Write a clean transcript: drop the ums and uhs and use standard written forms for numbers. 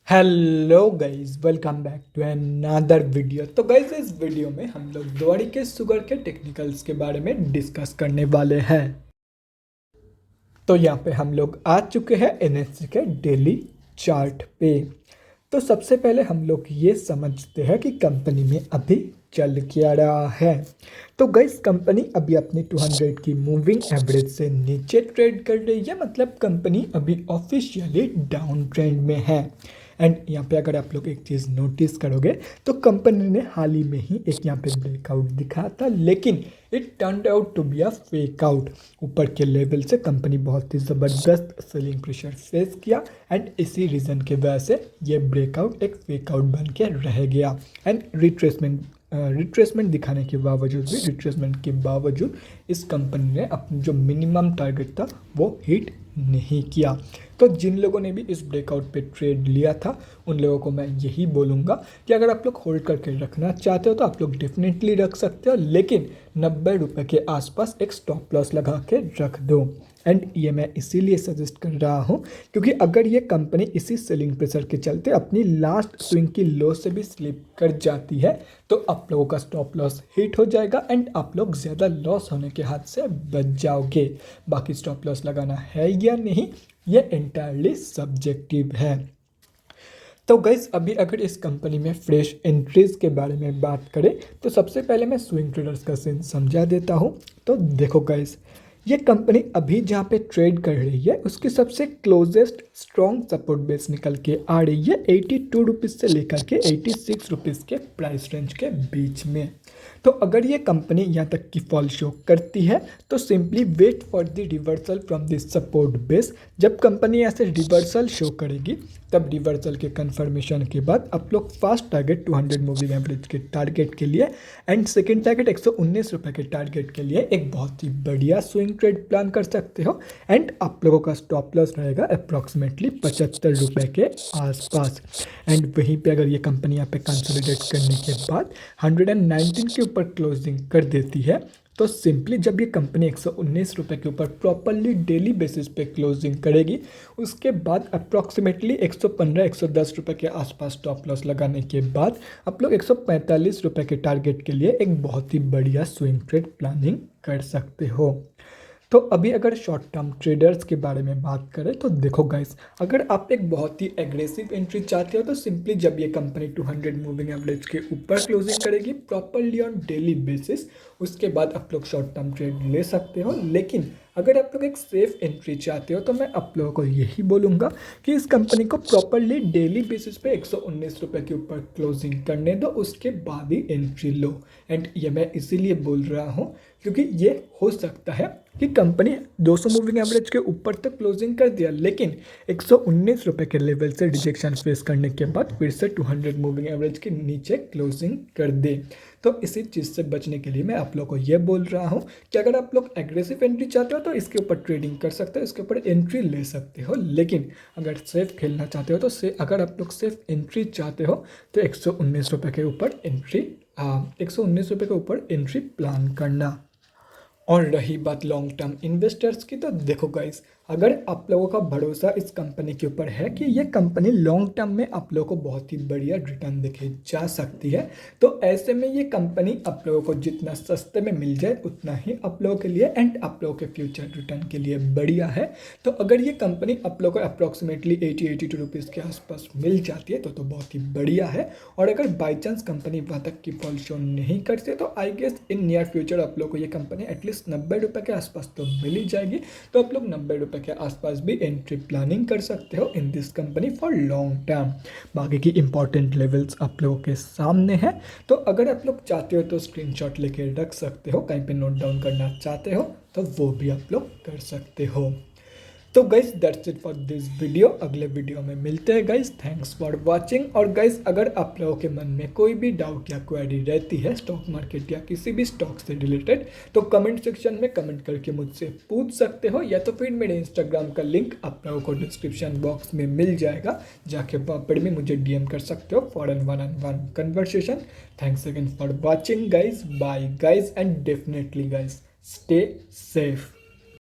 Hello guys, welcome back to another video. तो guys, इस video में हम लोग द्वारी के शुगर के टेक्निकल्स के बारे में डिस्कस करने वाले हैं। तो यहाँ पे हम लोग आ चुके हैं एनएससी के डेली चार्ट पे। तो सबसे पहले हम लोग ये समझते हैं कि कंपनी में अभी चल क्या रहा है। तो गाइस, कंपनी अभी अपनी 200 की मूविंग एवरेज से नीचे ट्रेड कर रही है, मतलब कंपनी अभी ऑफिशियली डाउन ट्रेंड में है। एंड यहाँ पे अगर आप लोग एक चीज़ नोटिस करोगे तो कंपनी ने हाल ही में ही एक यहाँ पे ब्रेकआउट दिखा था, लेकिन it turned out to be a fake out. ऊपर के लेवल से कंपनी बहुत ही ज़बरदस्त सेलिंग प्रेशर फेस किया एंड इसी रीज़न की वजह से ये ब्रेकआउट एक फेक आउट बन के रह गया। एंड रिट्रेसमेंट दिखाने के बावजूद इस कंपनी ने अपनी जो मिनिमम टारगेट था वो हिट नहीं किया। तो जिन लोगों ने भी इस ब्रेकआउट पे ट्रेड लिया था उन लोगों को मैं यही बोलूँगा कि अगर आप लोग होल्ड करके रखना चाहते हो तो आप लोग डेफिनेटली रख सकते हो, लेकिन 90 रुपये के आसपास एक स्टॉप लॉस लगा के रख दो। एंड ये मैं इसीलिए सजेस्ट कर रहा हूँ क्योंकि अगर ये कंपनी इसी सेलिंग प्रेशर के चलते अपनी लास्ट स्विंग की लो से भी स्लिप कर जाती है तो आप लोगों का स्टॉप लॉस हिट हो जाएगा एंड आप लोग ज़्यादा लॉस होने के हाथ से बच जाओगे। बाकी स्टॉप लॉस लगाना है या नहीं, ये एंटायरली सब्जेक्टिव है। तो गाइस, अभी अगर इस कंपनी में फ्रेश एंट्रीज के बारे में बात करें तो सबसे पहले मैं स्विंग ट्रेडर्स का सीन समझा देता हूँ। तो देखो गाइस, ये कंपनी अभी जहाँ पे ट्रेड कर रही है उसकी सबसे क्लोजेस्ट स्ट्रॉन्ग सपोर्ट बेस निकल के आ रही है 82 रुपीज़ से लेकर के 86 रुपीज़ के प्राइस रेंज के बीच में। तो अगर ये कंपनी यहाँ तक की फॉल शो करती है तो simply wait for the reversal from this support base. जब कंपनी ऐसे रिवर्सल शो करेगी तब रिवर्सल के कंफर्मेशन के बाद आप लोग फर्स्ट टारगेट 200 मूविंग एवरेज के टारगेट के लिए एंड सेकेंड टारगेट 119 रुपये के टारगेट के लिए एक बहुत ही बढ़िया स्विंग ट्रेड प्लान कर सकते हो। एंड आप लोगों का स्टॉप लॉस रहेगा अप्रॉक्सीमेटली 75 रुपये के आसपास। एंड वहीं पे अगर ये कंपनी यहाँ पे कंसोलिडेट करने के बाद 119 के ऊपर क्लोजिंग कर देती है तो सिंपली जब ये कंपनी 119 रुपये के ऊपर प्रॉपरली डेली बेसिस पे क्लोजिंग करेगी उसके बाद अप्रॉक्सीमेटली 115-110 रुपये के आसपास स्टॉप लॉस लगाने के बाद आप लोग 145 रुपये के टारगेट के लिए एक बहुत ही बढ़िया स्विंग ट्रेड प्लानिंग कर सकते हो। तो अभी अगर शॉर्ट टर्म ट्रेडर्स के बारे में बात करें तो देखो गाइस, अगर आप एक बहुत ही एग्रेसिव एंट्री चाहते हो तो सिंपली जब ये कंपनी 200 मूविंग एवरेज के ऊपर क्लोजिंग करेगी प्रॉपरली ऑन डेली बेसिस उसके बाद आप लोग शॉर्ट टर्म ट्रेड ले सकते हो। लेकिन अगर आप लोग एक सेफ एंट्री चाहते हो तो मैं आप लोगों को यही बोलूँगा कि इस कंपनी को प्रॉपरली डेली बेसिस पे 119 रुपये के ऊपर क्लोजिंग करने दो, उसके बाद ही एंट्री लो। एंड ये मैं इसीलिए बोल रहा हूँ क्योंकि ये हो सकता है कि कंपनी 200 मूविंग एवरेज के ऊपर तक क्लोजिंग कर दिया लेकिन 119 रुपये के लेवल से रिजेक्शन फेस करने के बाद फिर से 200 मूविंग एवरेज के नीचे क्लोजिंग कर दे। तो इसी चीज़ से बचने के लिए मैं आप लोगों को ये बोल रहा हूँ कि अगर आप लोग एग्रेसिव एंट्री चाहते हो तो इसके ऊपर ट्रेडिंग कर सकते हो, इसके ऊपर एंट्री ले सकते हो। लेकिन अगर सेफ खेलना चाहते हो तो अगर आप लोग सेफ एंट्री चाहते हो तो 119 रुपये के ऊपर एंट्री 119 रुपये के ऊपर एंट्री प्लान करना। और रही बात लॉन्ग टर्म इन्वेस्टर्स की तो देखो गाइस, अगर आप लोगों का भरोसा इस कंपनी के ऊपर है कि ये कंपनी लॉन्ग टर्म में आप लोगों को बहुत ही बढ़िया रिटर्न देके जा सकती है तो ऐसे में ये कंपनी आप लोगों को जितना सस्ते में मिल जाए उतना ही आप लोगों के लिए एंड आप लोगों के फ्यूचर रिटर्न के लिए बढ़िया है। तो अगर ये कंपनी आप लोगों को अप्रॉक्सीमेटली 82 रुपीज़ के आसपास मिल जाती है तो बहुत ही बढ़िया है। और अगर बाई चांस कंपनी वहाँ तक की फॉल शो नहीं करती है तो I guess in near future आप लोग को ये कंपनी एटलीस्ट 90 रुपये के आसपास तो मिल ही जाएगी। तो आप लोग 90 रुपये के आसपास भी एंट्री प्लानिंग कर सकते हो in this company for long term. बाकी की इंपॉर्टेंट लेवल्स आप लोगों के सामने हैं, तो अगर आप लोग चाहते हो तो स्क्रीनशॉट लेके रख सकते हो, कहीं पे नोट डाउन करना चाहते हो तो वो भी आप लोग कर सकते हो। तो guys, that's it for this video. अगले वीडियो में मिलते हैं गाइस। Thanks for watching. और गाइस, अगर आप लोगों के मन में कोई भी डाउट या क्वेरी रहती है स्टॉक मार्केट या किसी भी स्टॉक से रिलेटेड तो कमेंट सेक्शन में कमेंट करके मुझसे पूछ सकते हो, या तो फिर मेरे इंस्टाग्राम का लिंक आप लोगों को डिस्क्रिप्शन बॉक्स में मिल जाएगा, जाके वहाँ पर भी मुझे डीएम कर सकते हो फॉर एन वन-on-one conversation. Thanks again for watching guys. Bye guys and definitely guys stay safe.